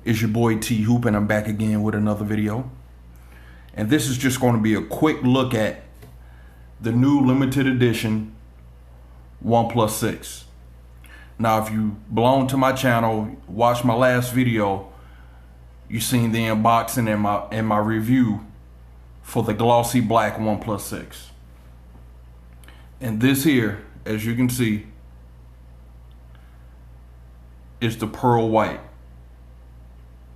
It's your boy T Hoop, and I'm back again with another video. And this is just going to be a quick look at the new limited edition OnePlus 6. Now, if you belong to my channel, watch my last video, you seen the unboxing and my review for the glossy black OnePlus 6. And this here, as you can see, is the pearl white.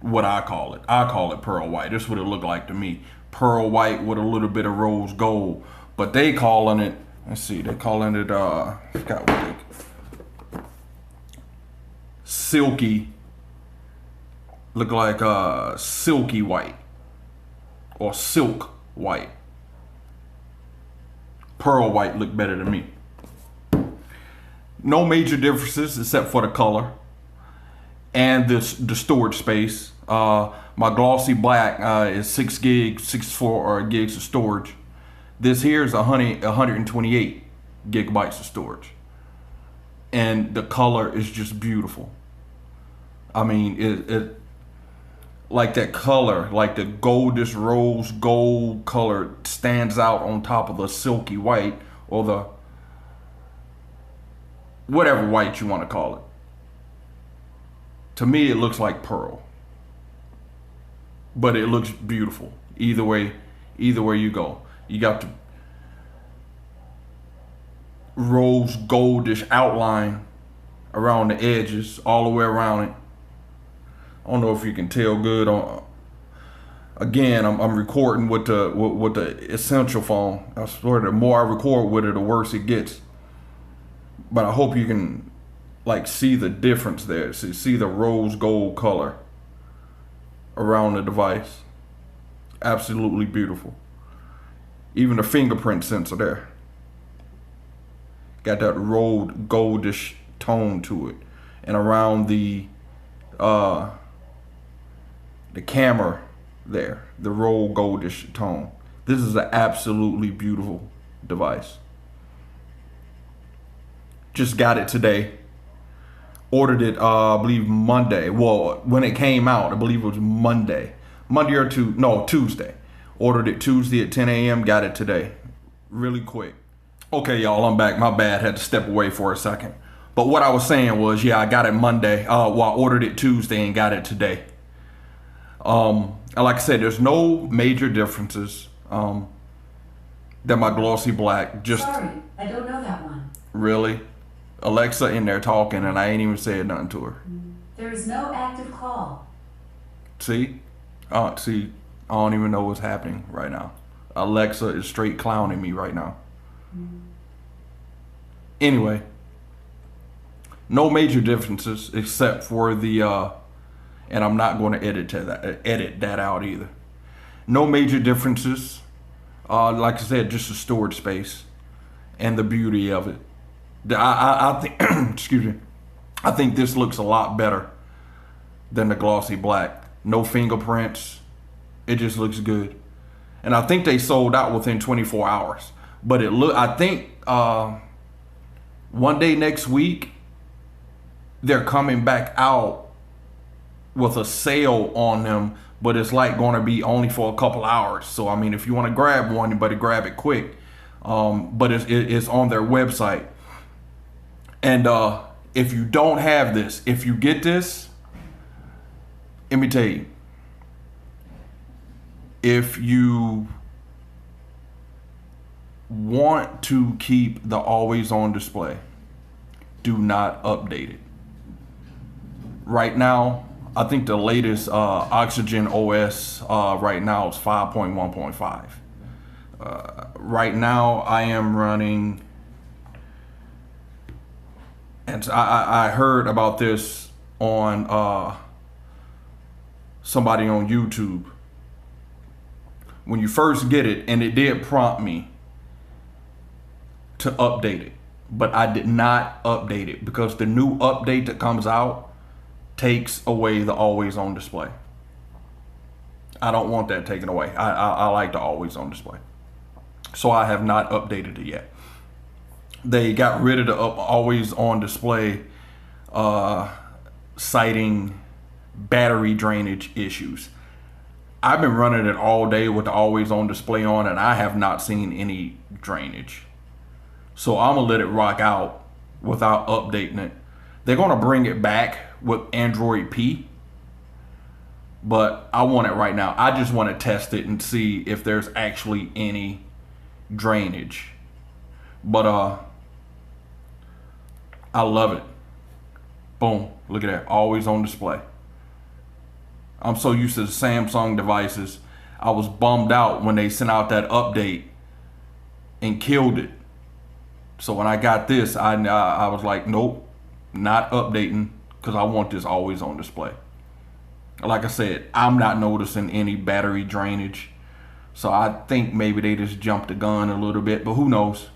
What I call it. I call it pearl white. This is what it looked like to me. Pearl white with a little bit of rose gold. But they calling it, let's see, they calling it, I forgot what they, silky, look like silky white or silk white. Pearl white look better to me. No major differences except for the color and the storage space. My glossy black is 6 gigs, 64 gigs of storage. This here is 128 gigabytes of storage. And the color is just beautiful. I mean, it like that color, like the goldish rose gold color stands out on top of the silky white, or the whatever white you want to call it. To me, it looks like pearl, but it looks beautiful. Either way you go. You got the rose goldish outline around the edges, all the way around it. I don't know if you can tell good. Again, I'm recording with the Essential phone. I swear, the more I record with it, the worse it gets. But I hope you can see the difference there. See the rose gold color around the device. Absolutely beautiful. Even the fingerprint sensor there got that rose goldish tone to it, and around the camera there, the rose goldish tone. This is an absolutely beautiful device. Just got it today. Ordered it, I believe Monday. Well, when it came out, I believe it was Monday or Tuesday. Ordered it Tuesday at 10 a.m. Got it today, really quick. Okay, y'all, I'm back. My bad. Had to step away for a second. But what I was saying was, yeah, I got it Monday. I ordered it Tuesday and got it today. Like I said, there's no major differences than my glossy black. Sorry, I don't know that one. Really? Alexa in there talking, and I ain't even said nothing to her. There is no active call. See? I don't even know what's happening right now. Alexa is straight clowning me right now. Anyway, no major differences except for the, and I'm not going to edit that out either. No major differences. Like I said, just the storage space and the beauty of it. I think, excuse me, I think this looks a lot better than the glossy black. No fingerprints. It just looks good. And I think they sold out within 24 hours. But I think one day next week, they're coming back out with a sale on them, but it's going to be only for a couple hours. So, I mean, if you want to grab one, you better grab it quick. But it's on their website. And if you don't have this, if you get this, let me tell you, if you want to keep the always on display, do not update it. Right now, I think the latest Oxygen OS right now is 5.1.5. Right now, I am running, and I heard about this on somebody on YouTube. When you first get it, and it did prompt me to update it, but I did not update it because the new update that comes out takes away the always on display. I don't want that taken away. I like the always on display. So I have not updated it yet. They got rid of the always on display, citing battery drainage issues. I've been running it all day with the always on display on, and I have not seen any drainage. So I'm gonna let it rock out without updating it. They're gonna bring it back with Android P, but I want it right now. I just want to test it and see if there's actually any drainage. But I love it. Boom, look at that, always on display. I'm so used to the Samsung devices. I was bummed out when they sent out that update and killed it. So when I got this, I was like, nope, not updating, because I want this always on display. Like I said, I'm not noticing any battery drainage. So I think maybe they just jumped the gun a little bit, but who knows?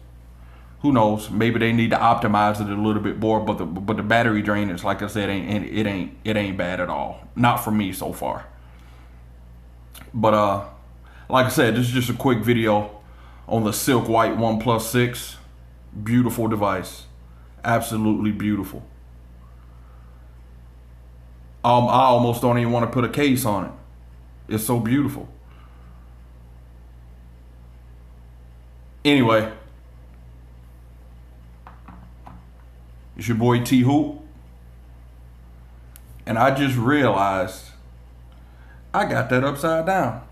Who knows? Maybe they need to optimize it a little bit more, but the battery drainage, like I said, it ain't bad at all. Not for me so far. But like I said, this is just a quick video on the Silk White OnePlus 6. Beautiful device. Absolutely beautiful. I almost don't even want to put a case on it. It's so beautiful. Anyway, it's your boy T Hoop, and I just realized I got that upside down.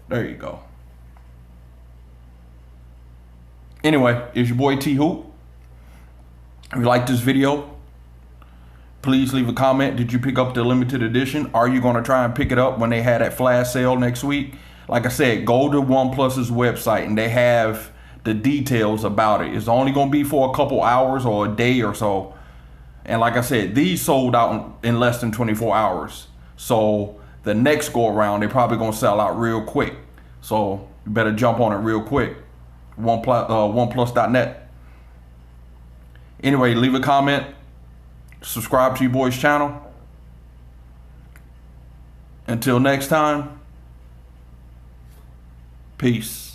There you go. Anyway, it's your boy T Hoop. If you like this video, please leave a comment. Did you pick up the limited edition? Are you going to try and pick it up when they had that flash sale next week? Like I said, go to OnePlus's website and they have the details about it. It's only going to be for a couple hours or a day or so. And like I said, these sold out in less than 24 hours. So the next go around, they're probably going to sell out real quick. So you better jump on it real quick. OnePlus.net. Anyway, leave a comment. Subscribe to your boy's channel. Until next time, peace.